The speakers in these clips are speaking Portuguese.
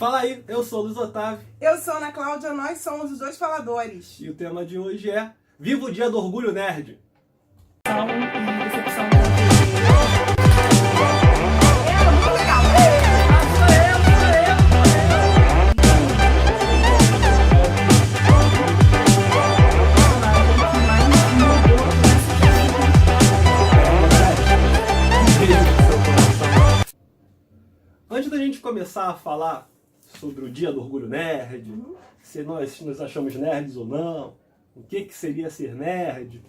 Fala aí, eu sou o Luiz Otávio. Eu sou a Ana Cláudia, nós somos os dois faladores. E o tema de hoje é Viva o Dia do Orgulho Nerd! Muito legal. Antes da gente começar a falar sobre o Dia do Orgulho Nerd, se nós nos achamos nerds ou não, o que seria ser nerd,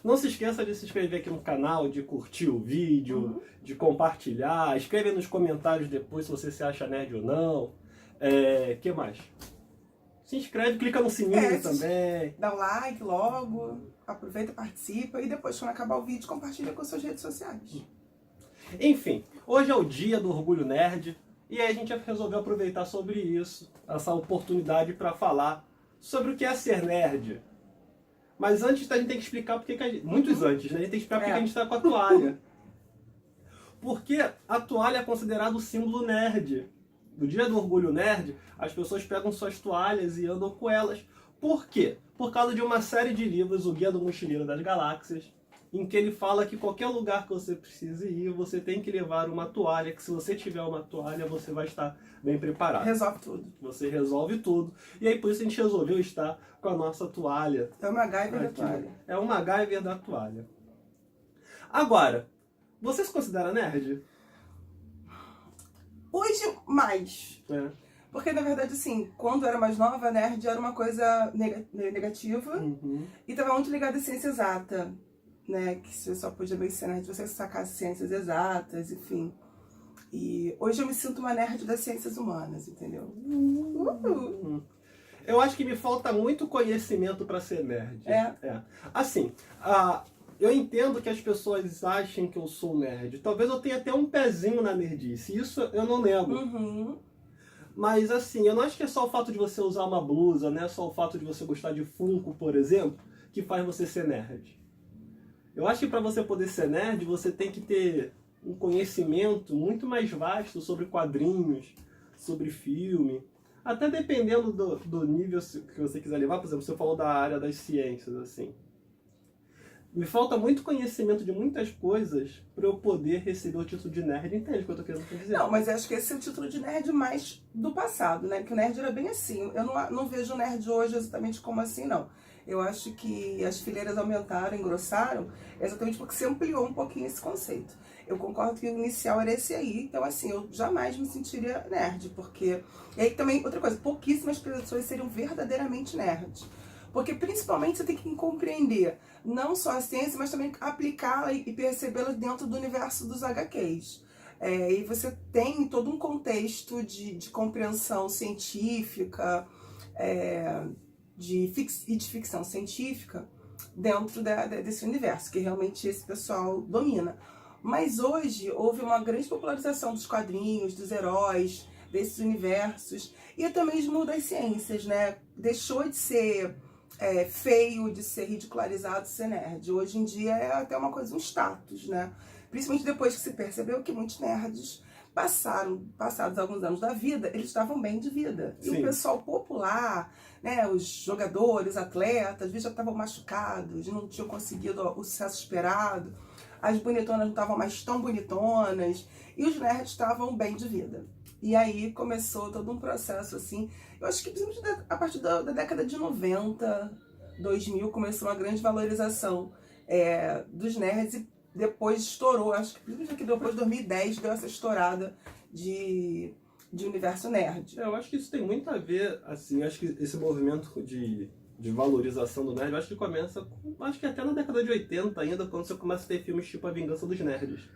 não se esqueça de se inscrever aqui no canal, de curtir o vídeo, de compartilhar, escreve nos comentários depois se você se acha nerd ou não. Que mais? Se inscreve, clica no sininho também. Dá um like logo, aproveita, participa e depois, quando acabar o vídeo, compartilha com suas redes sociais. Enfim, hoje é o Dia do Orgulho Nerd e aí a gente resolveu aproveitar sobre isso, essa oportunidade para falar sobre o que é ser nerd. Mas antes a gente tem que explicar porque que a gente, muitos antes, né? A gente tem que explicar porque que a gente está com a toalha. Porque a toalha é considerada o símbolo nerd. No Dia do Orgulho Nerd, as pessoas pegam suas toalhas e andam com elas. Por quê? Por causa de uma série de livros, o Guia do Mochileiro das Galáxias, em que ele fala que qualquer lugar que você precise ir, você tem que levar uma toalha, que se você tiver uma toalha, você vai estar bem preparado. Resolve tudo. Você resolve tudo. E aí por isso a gente resolveu estar com a nossa toalha. É uma MacGyver da toalha. É uma MacGyver da toalha. Agora, você se considera nerd? Hoje, mais. Porque, na verdade, assim, quando eu era mais nova, nerd era uma coisa negativa e estava muito ligada à ciência exata, né? Que você só podia meio ser nerd se você sacasse ciências exatas, enfim. E hoje eu me sinto uma nerd das ciências humanas, entendeu? Eu acho que me falta muito conhecimento para ser nerd. Assim, eu entendo que as pessoas achem que eu sou nerd. Talvez eu tenha até um pezinho na nerdice. Isso eu não nego. Mas assim, eu não acho que é só o fato de você usar uma blusa, não é só o fato de você gostar de Funko, por exemplo, que faz você ser nerd. Eu acho que para você poder ser nerd, você tem que ter um conhecimento muito mais vasto sobre quadrinhos, sobre filme. Até dependendo do nível que você quiser levar. Por exemplo, você falou da área das ciências, assim. Me falta muito conhecimento de muitas coisas para eu poder receber o título de nerd. Entende o que eu tô querendo dizer? Não, mas eu acho que esse é o título de nerd mais do passado, né? Que o nerd era bem assim. Eu não vejo o nerd hoje exatamente como assim, não. Eu acho que as fileiras aumentaram, engrossaram, exatamente porque se ampliou um pouquinho esse conceito. Eu concordo que o inicial era esse aí, então assim, eu jamais me sentiria nerd, porque... E aí também, outra coisa, pouquíssimas pessoas seriam verdadeiramente nerds. Porque principalmente você tem que compreender não só a ciência, mas também aplicá-la e percebê-la dentro do universo dos HQs. E você tem todo um contexto de compreensão científica, de ficção científica dentro desse universo, que realmente esse pessoal domina. Mas hoje houve uma grande popularização dos quadrinhos, dos heróis, desses universos, e até mesmo das ciências, né? Deixou de ser feio, de ser ridicularizado, ser nerd. Hoje em dia é até uma coisa, um status, né? Principalmente depois que se percebeu que muitos nerds passados alguns anos da vida, eles estavam bem de vida. E o pessoal popular, né, os jogadores, atletas, às vezes já estavam machucados, não tinham conseguido o sucesso esperado, as bonitonas não estavam mais tão bonitonas, e os nerds estavam bem de vida. E aí começou todo um processo assim, eu acho que principalmente a partir da década de 90, 2000, começou uma grande valorização dos nerds e depois estourou, acho que principalmente aqui depois de 2010 deu essa estourada de universo nerd. Eu acho que isso tem muito a ver, assim, acho que esse movimento de valorização do nerd, eu acho que começa, acho que até na década de 80 ainda, quando você começa a ter filmes tipo A Vingança dos Nerds.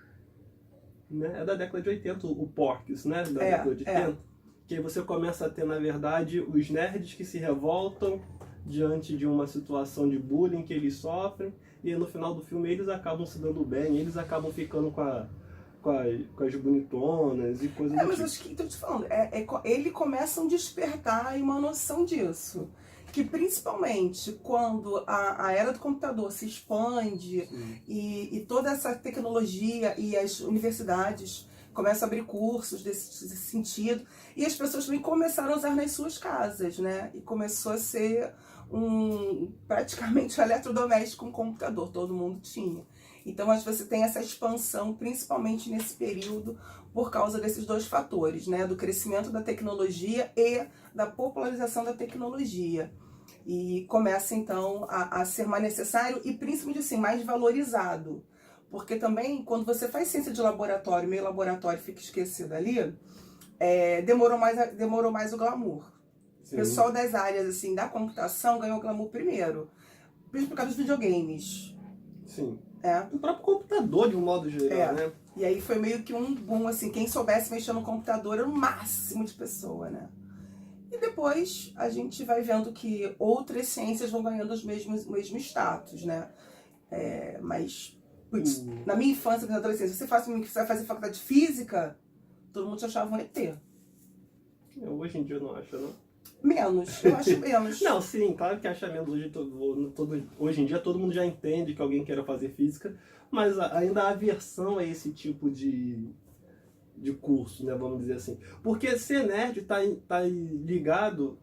Né? É da década de 80, o Porky's, né? Da década de 80. Que aí você começa a ter, na verdade, os nerds que se revoltam diante de uma situação de bullying que eles sofrem, e aí, no final do filme eles acabam se dando bem, eles acabam ficando com as bonitonas e coisas do mas tipo. acho que, tô te falando, ele começa a despertar e uma noção disso. Que principalmente quando a era do computador se expande e toda essa tecnologia e as universidades começam a abrir cursos desse sentido. E as pessoas também começaram a usar nas suas casas, né? E começou a ser praticamente um eletrodoméstico, um computador, todo mundo tinha. Então, acho que você tem essa expansão, principalmente nesse período, por causa desses dois fatores, né? Do crescimento da tecnologia e da popularização da tecnologia. E começa, então, a ser mais necessário e, principalmente, assim, mais valorizado. Porque também, quando você faz ciência de laboratório, meio laboratório fica esquecido ali, demorou mais o glamour. Sim. O pessoal das áreas, assim, da computação ganhou o glamour primeiro. Principalmente por causa dos videogames. Sim. O próprio computador, de um modo geral, né? E aí foi meio que um boom, assim, quem soubesse mexer no computador era o máximo de pessoa, né? E depois a gente vai vendo que outras ciências vão ganhando o mesmo status, né? Mas, putz, na minha infância, na adolescência, você vai fazer faculdade de física, todo mundo te achava um ET. Hoje em dia eu não acho, não. Menos, eu acho menos. Não, sim, claro que acha menos. Hoje em dia todo mundo já entende que alguém queira fazer física, mas ainda há aversão a esse tipo de curso, né, vamos dizer assim. Porque ser nerd tá ligado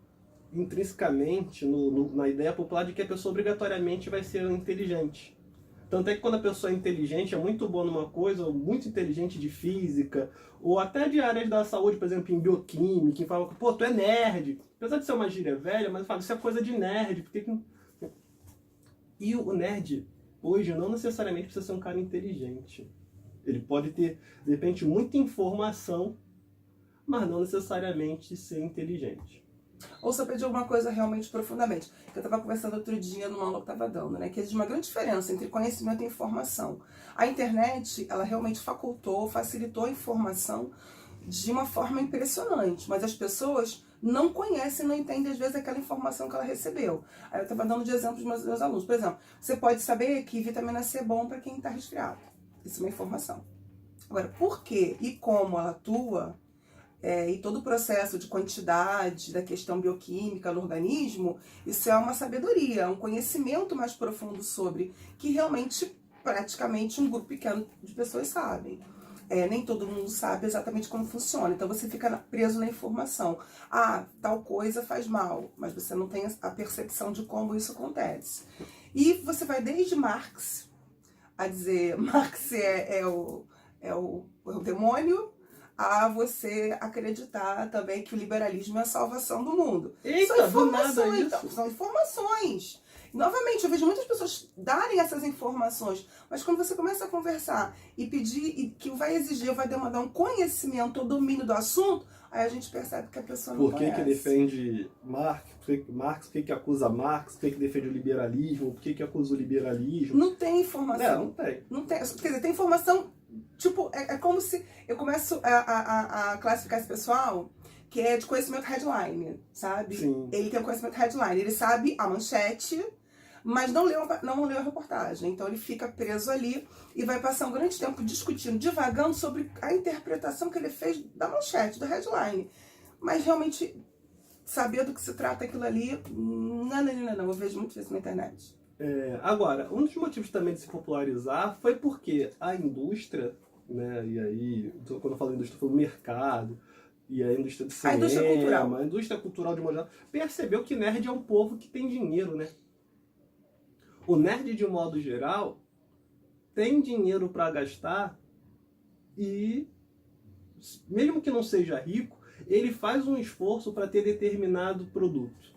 intrinsecamente na ideia popular de que a pessoa obrigatoriamente vai ser inteligente. Tanto é que quando a pessoa é inteligente, é muito boa numa coisa, ou muito inteligente de física, ou até de áreas da saúde, por exemplo, em bioquímica, que fala, pô, tu é nerd. Apesar de ser uma gíria velha, mas fala, isso é coisa de nerd. E o nerd, hoje, não necessariamente precisa ser um cara inteligente. Ele pode ter, de repente, muita informação, mas não necessariamente ser inteligente. Ou saber de alguma coisa realmente profundamente. Eu estava conversando outro dia numa aula que eu estava dando, né? Que existe uma grande diferença entre conhecimento e informação. A internet, ela realmente facilitou a informação de uma forma impressionante, mas as pessoas não conhecem, não entendem às vezes aquela informação que ela recebeu. Aí eu estava dando de exemplo para os meus alunos. Por exemplo, você pode saber que vitamina C é bom para quem está resfriado. Isso é uma informação. Agora, por que e como ela atua, e todo o processo de quantidade da questão bioquímica no organismo, isso é uma sabedoria, um conhecimento mais profundo sobre, que realmente, praticamente, um grupo pequeno de pessoas sabem. Nem todo mundo sabe exatamente como funciona, então você fica preso na informação. Tal coisa faz mal, mas você não tem a percepção de como isso acontece. E você vai desde Marx, a dizer Marx é o demônio, a você acreditar também que o liberalismo é a salvação do mundo. Eita, são informações, do nada isso. Então, são informações. Novamente, eu vejo muitas pessoas darem essas informações, mas quando você começa a conversar e pedir, que vai exigir, vai demandar um conhecimento ou domínio do assunto, aí a gente percebe que a pessoa não conhece. Por que defende Marx? Por que acusa Marx? Por que defende o liberalismo? Por que acusa o liberalismo? Não tem informação. Não tem. Não tem. Quer dizer, tem informação, tipo, é como se eu começo a classificar esse pessoal que é de conhecimento headline, sabe? Sim. Ele tem um conhecimento headline, ele sabe a manchete, mas não leu a reportagem. Então ele fica preso ali e vai passar um grande tempo discutindo, divagando sobre a interpretação que ele fez da manchete, do headline. Mas realmente, saber do que se trata aquilo ali, não. Eu vejo muito isso na internet. Agora, um dos motivos também de se popularizar foi porque a indústria, né, e aí, quando eu falo indústria, eu falo mercado, e a indústria do cinema, a indústria cultural de modo geral, percebeu que nerd é um povo que tem dinheiro, né? O nerd, de um modo geral, tem dinheiro para gastar e, mesmo que não seja rico, ele faz um esforço para ter determinado produto.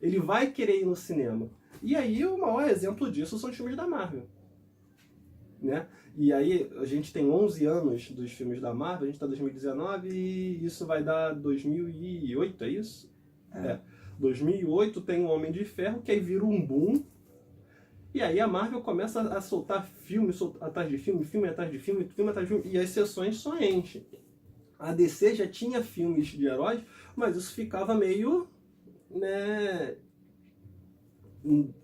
Ele vai querer ir no cinema. E aí o maior exemplo disso são os filmes da Marvel. Né? E aí a gente tem 11 anos dos filmes da Marvel, a gente está em 2019 e isso vai dar 2008, é isso? 2008 tem o Homem de Ferro, que aí vira um boom. E aí a Marvel começa a soltar filme atrás de filme, filme atrás de filme, filme atrás de filme, e as sessões só enchem. A DC já tinha filmes de heróis, mas isso ficava meio, né,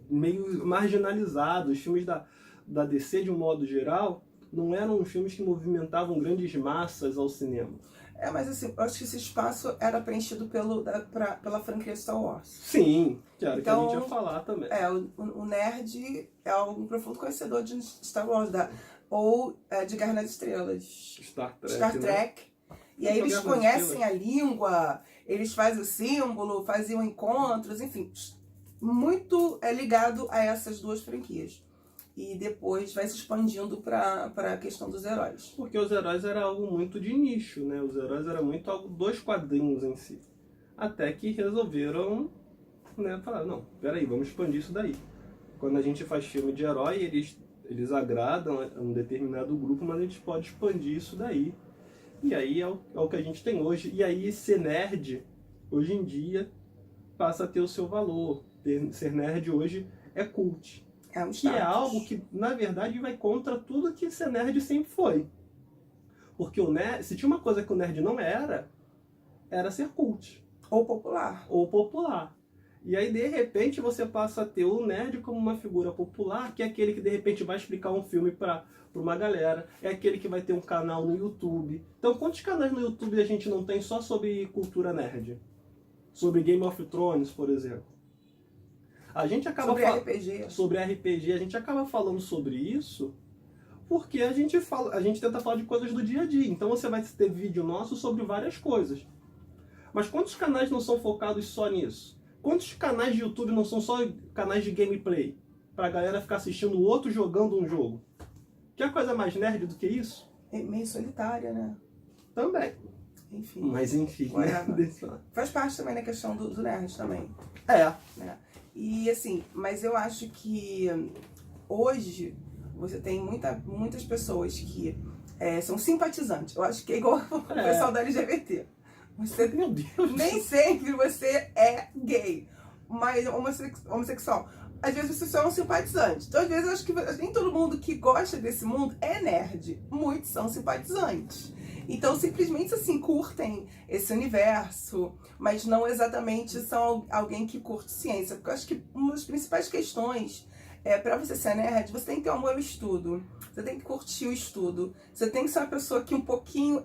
meio marginalizado. Os filmes da DC, de um modo geral, não eram filmes que movimentavam grandes massas ao cinema. Mas assim, eu acho que esse espaço era preenchido pela franquia Star Wars. Sim, que era então, que a gente ia falar também. O nerd é um profundo conhecedor de Star Wars, ou de Guerra nas Estrelas. Star Trek. Star Trek. Né? E aí eles conhecem a língua, eles fazem o símbolo, faziam encontros, enfim, muito ligado a essas duas franquias. E depois vai se expandindo para a questão dos heróis. Porque os heróis era algo muito de nicho, né? Os heróis era muito algo dos quadrinhos em si. Até que resolveram, né, falar, não, peraí, vamos expandir isso daí. Quando a gente faz filme de herói, eles agradam a um determinado grupo, mas a gente pode expandir isso daí. E aí é o que a gente tem hoje. E aí ser nerd, hoje em dia, passa a ter o seu valor. Ser nerd hoje é cult. É um que é algo que, na verdade, vai contra tudo que ser nerd sempre foi. Porque o nerd, se tinha uma coisa que o nerd não era ser cult. Ou popular. Ou popular. E aí, de repente, você passa a ter o nerd como uma figura popular, que é aquele que, de repente, vai explicar um filme para uma galera. É aquele que vai ter um canal no YouTube. Então, quantos canais no YouTube a gente não tem só sobre cultura nerd? Sobre Game of Thrones, por exemplo. A gente acaba sobre RPG, a gente acaba falando sobre isso porque a gente tenta falar de coisas do dia a dia. Então você vai ter vídeo nosso sobre várias coisas. Mas quantos canais não são focados só nisso? Quantos canais de YouTube não são só canais de gameplay? Pra galera ficar assistindo o outro jogando um jogo. Quer coisa mais nerd do que isso? É meio solitária, né? Também. Enfim. Mas enfim, né? Faz parte também da questão do nerd também. É. E assim, mas eu acho que hoje você tem muitas pessoas que são simpatizantes. Eu acho que é igual o pessoal da LGBT. Você, meu Deus, nem sempre você é gay, mas homossexual. Às vezes você só é um simpatizante. Então, às vezes, eu acho que nem todo mundo que gosta desse mundo é nerd. Muitos são simpatizantes. Então, simplesmente, assim, curtem esse universo, mas não exatamente são alguém que curte ciência. Porque eu acho que uma das principais questões para você ser nerd, você tem que ter amor ao estudo. Você tem que curtir o estudo. Você tem que ser uma pessoa que um pouquinho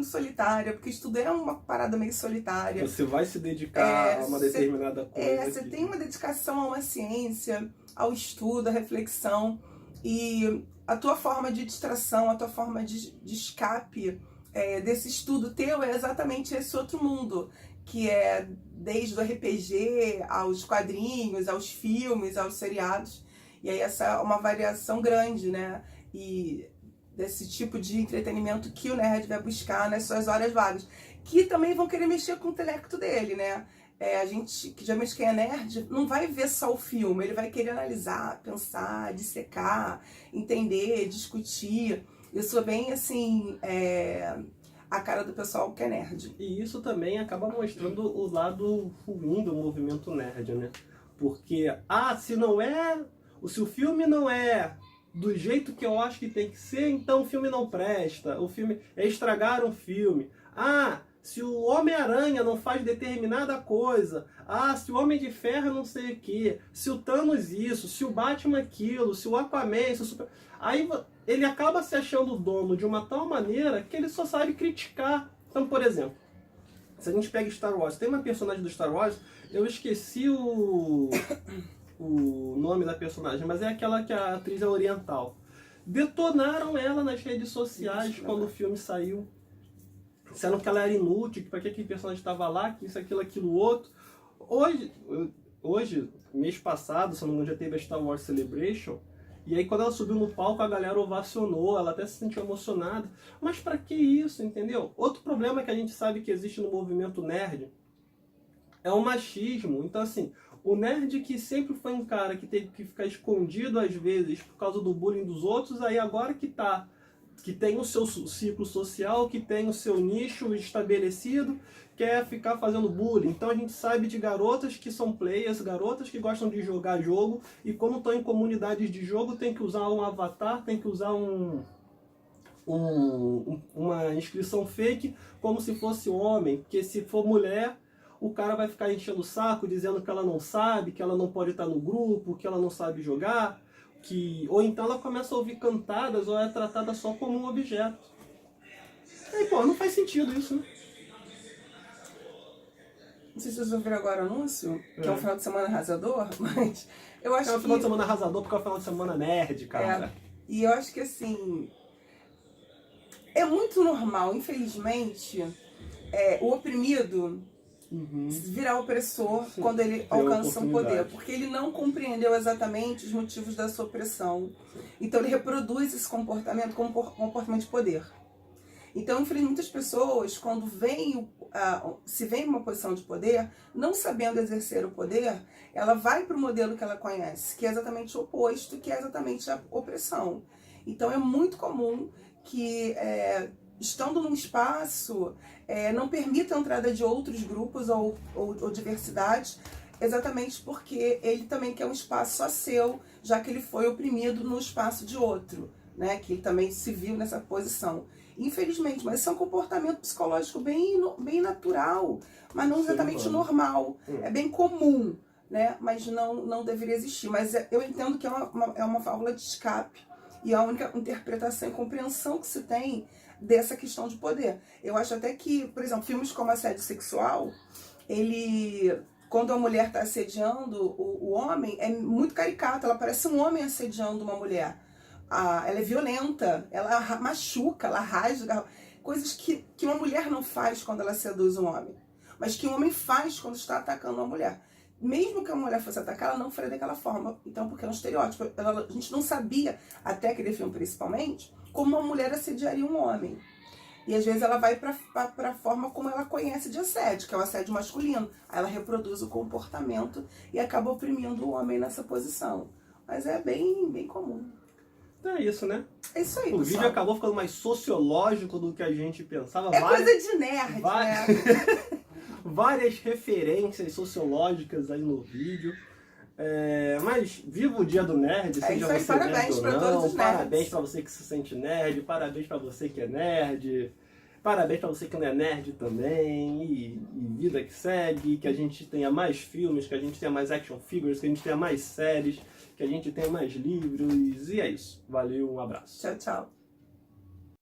solitária, porque o estudo é uma parada meio solitária. Você vai se dedicar a uma determinada coisa. Você tem uma dedicação a uma ciência, ao estudo, à reflexão. E a tua forma de distração, a tua forma de escape desse estudo teu é exatamente esse outro mundo, que é desde o RPG, aos quadrinhos, aos filmes, aos seriados. E aí essa é uma variação grande, né? E desse tipo de entretenimento que o nerd vai buscar nas suas horas vagas. Que também vão querer mexer com o intelecto dele, né? A gente, que geralmente quem é nerd, não vai ver só o filme. Ele vai querer analisar, pensar, dissecar, entender, discutir. Isso é bem, assim, a cara do pessoal que é nerd. E isso também acaba mostrando o lado ruim do movimento nerd, né? Porque, se o filme não é do jeito que eu acho que tem que ser, então o filme não presta. O filme estragaram o filme. Se o Homem-Aranha não faz determinada coisa. Se o Homem de Ferro não sei o quê. Se o Thanos isso, se o Batman aquilo, se o Aquaman, se o Super... Aí ele acaba se achando dono de uma tal maneira que ele só sabe criticar. Então, por exemplo, se a gente pega Star Wars, tem uma personagem do Star Wars, eu esqueci o nome da personagem, mas é aquela que a atriz é oriental. Detonaram ela nas redes sociais quando o filme saiu. Disseram que ela era inútil, que para que aquele personagem estava lá, que isso, aquilo, outro. Hoje, mês passado, se não me engano, já teve a Star Wars Celebration, e aí quando ela subiu no palco, a galera ovacionou, ela até se sentiu emocionada. Mas para que isso, entendeu? Outro problema que a gente sabe que existe no movimento nerd é o machismo. Então, assim, o nerd que sempre foi um cara que teve que ficar escondido às vezes por causa do bullying dos outros, aí agora que tem o seu ciclo social, que tem o seu nicho estabelecido, quer ficar fazendo bullying. Então a gente sabe de garotas que são players, garotas que gostam de jogar jogo, e quando estão em comunidades de jogo tem que usar um avatar, tem que usar uma inscrição fake como se fosse homem, porque se for mulher, o cara vai ficar enchendo o saco, dizendo que ela não sabe, que ela não pode estar no grupo, que ela não sabe jogar. Ou então ela começa a ouvir cantadas ou é tratada só como um objeto. Aí, não faz sentido isso, né? Não sei se vocês ouviram agora o anúncio, que é um final de semana arrasador, mas eu acho que... É um final de semana arrasador porque é um final de semana nerd, cara. E eu acho que, assim, é muito normal, infelizmente, o oprimido virar opressor quando ele alcança um poder, porque ele não compreendeu exatamente os motivos da sua opressão. Então ele reproduz esse comportamento como comportamento de poder. Então, infelizmente, muitas pessoas, quando se vêem em uma posição de poder, não sabendo exercer o poder, ela vai para o modelo que ela conhece, que é exatamente o oposto, que é exatamente a opressão. Então é muito comum que, estando num espaço, não permita a entrada de outros grupos ou diversidades, exatamente porque ele também quer um espaço só seu, já que ele foi oprimido no espaço de outro, né? Que ele também se viu nessa posição. Infelizmente, mas isso é um comportamento psicológico bem natural, mas não exatamente normal. É bem comum, né? Mas não deveria existir. Mas eu entendo que é uma válvula de escape e a única interpretação e compreensão que se tem dessa questão de poder. Eu acho até que, por exemplo, filmes como assédio sexual, quando a mulher está assediando o homem, é muito caricato, ela parece um homem assediando uma mulher. Ela é violenta, ela machuca, ela rasga, coisas que uma mulher não faz quando ela seduz um homem, mas que um homem faz quando está atacando uma mulher. Mesmo que a mulher fosse atacar, ela não faria daquela forma, então, porque é um estereótipo. A gente não sabia, até aquele filme principalmente, como uma mulher assediaria um homem. E às vezes ela vai para a forma como ela conhece de assédio, que é o assédio masculino. Aí ela reproduz o comportamento e acaba oprimindo o homem nessa posição. Mas é bem comum. Então é isso, né? É isso aí, o vídeo acabou ficando mais sociológico do que a gente pensava. Coisa de nerd, né? Várias referências sociológicas aí no vídeo. Mas viva o dia do nerd, seja isso aí, você parabéns nerd ou pra não. todos os nerds. Parabéns pra você que se sente nerd, parabéns pra você que é nerd, parabéns pra você que não é nerd também, e vida que segue, que a gente tenha mais filmes, que a gente tenha mais action figures, que a gente tenha mais séries, que a gente tenha mais livros, e é isso. Valeu, um abraço. Tchau, tchau.